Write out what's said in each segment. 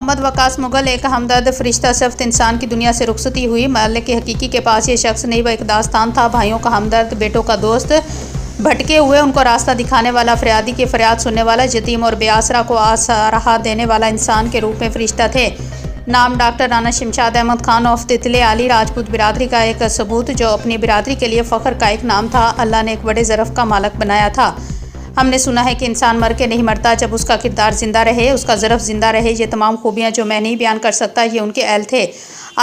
محمد وقاص مغل ایک ہمدرد فرشتہ صفت انسان کی دنیا سے رخصتی ہوئی۔ مالک حقیقی کے پاس یہ شخص نہیں، وہ ایک داستان تھا، بھائیوں کا ہمدرد، بیٹوں کا دوست، بھٹکے ہوئے ان کو راستہ دکھانے والا، فریادی کی فریاد سننے والا، یتیم اور بے آسرا کو آسرا دینے والا انسان کے روپ میں فرشتہ تھے۔ نام ڈاکٹر رانا شمشاد احمد خان آف تتلے علی راجپوت برادری کا ایک ثبوت جو اپنی برادری کے لیے فخر کا ایک نام تھا۔ اللہ نے ایک بڑے ظرف کا مالک بنایا تھا۔ ہم نے سنا ہے کہ انسان مر کے نہیں مرتا جب اس کا کردار زندہ رہے، اس کا ظرف زندہ رہے۔ یہ تمام خوبیاں جو میں نہیں بیان کر سکتا یہ ان کے اہل تھے۔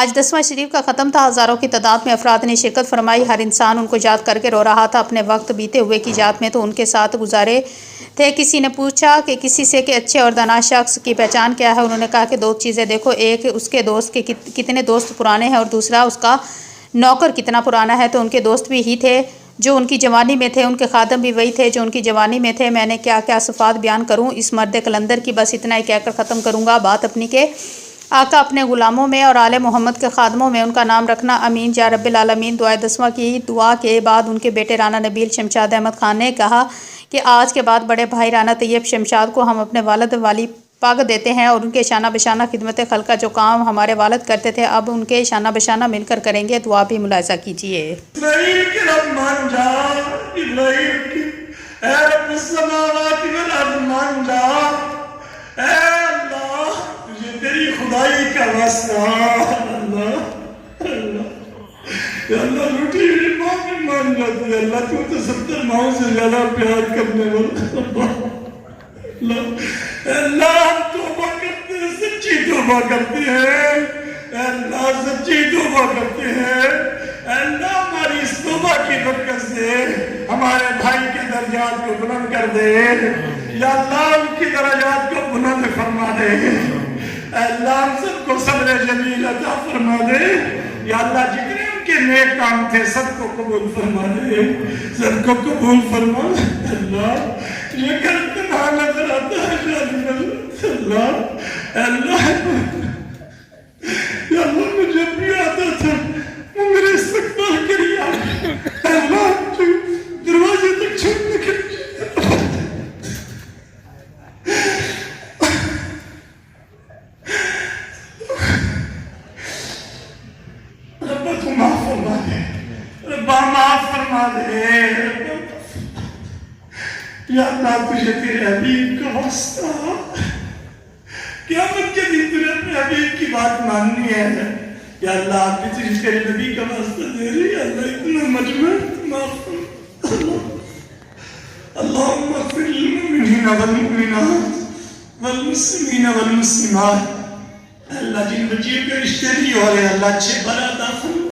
آج 10واں شریف کا ختم تھا، ہزاروں کی تعداد میں افراد نے شرکت فرمائی۔ ہر انسان ان کو یاد کر کے رو رہا تھا، اپنے وقت بیتے ہوئے کی یاد میں تو ان کے ساتھ گزارے تھے۔ کسی نے پوچھا کہ کسی سے کہ اچھے اور دانا شخص کی پہچان کیا ہے؟ انہوں نے کہا کہ دو چیزیں دیکھو، ایک اس کے دوست کے کتنے دوست پرانے ہیں، اور دوسرا اس کا نوکر کتنا پرانا ہے۔ تو ان کے دوست بھی ہی تھے جو ان کی جوانی میں تھے، ان کے خادم بھی وہی تھے جو ان کی جوانی میں تھے۔ میں نے کیا کیا صفات بیان کروں اس مرد کلندر کی، بس اتنا ہی کہہ کر ختم کروں گا بات اپنی کہ آقا اپنے غلاموں میں اور آل محمد کے خادموں میں ان کا نام رکھنا۔ امین یا رب العالمین۔ دعائے 10واں کی دعا کے بعد ان کے بیٹے رانا نبیل شمشاد احمد خان نے کہا کہ آج کے بعد بڑے بھائی رانا طیب شمشاد کو ہم اپنے والد والی پاگ دیتے ہیں، اور ان کے شانہ بشانہ خدمت خلقہ جو کام ہمارے والد کرتے تھے اب ان کے شانہ بشانہ مل کر کریں گے۔ دعا بھی ملاحظہ کیجیے۔ اسرائیل کے رب مان جا، ابراہیم کی اے رب السماوات والارض مان جا، اے اللہ تجھے تیری خدائی کا واسطہ، اللہ یا اللہ لوٹی ہوئی ماں بھی مان جاتی ہے، اللہ تو 70 ماؤں سے زیادہ پیار کرنے والا، اللہ ہم توبہ کرتے ہیں، سچی توبہ کرتے ہیں، اللہ سچی توبہ کرتے ہیں، اللہ ہماری اس توبہ کی برکت سے ہمارے بھائی کے درجات کو بلند کر دے، یا اللہ ان کی درجات کو بلند فرما دے، اللہ ہم سب کو صبر جمیل عطا فرما دے، یا اللہ جتنے ان کے نیک کام تھے سب کو قبول فرما دے، سب کو قبول فرما دے۔ اللہ یہ گھر تنہا نظر آتا ہے، اللہ اللہ یا اللہ مجھے بھی آتا تھا وہ میرے استقبال کریا، اللہ دروازے تک چھوڑنے کے ربا تو معاف فرما دے، ربا معاف فرما دے، یا اللہ تجھے تیرے حبیب کا واسطہ، قیامت کے دن تجھے اپنے حبیب کی بات ماننی ہے، یا اللہ آپ بھی تجھے تیرے نبی کا واسطہ دے رہی ہے، اللہ اتنا مجمع معاف فرما، اللہم اغفر للمؤمنین والمؤمنات والمسلمین والمسلمات، اللہ جن بچیوں کے رشتے نہیں ہو رہے اللہ اچھے بنا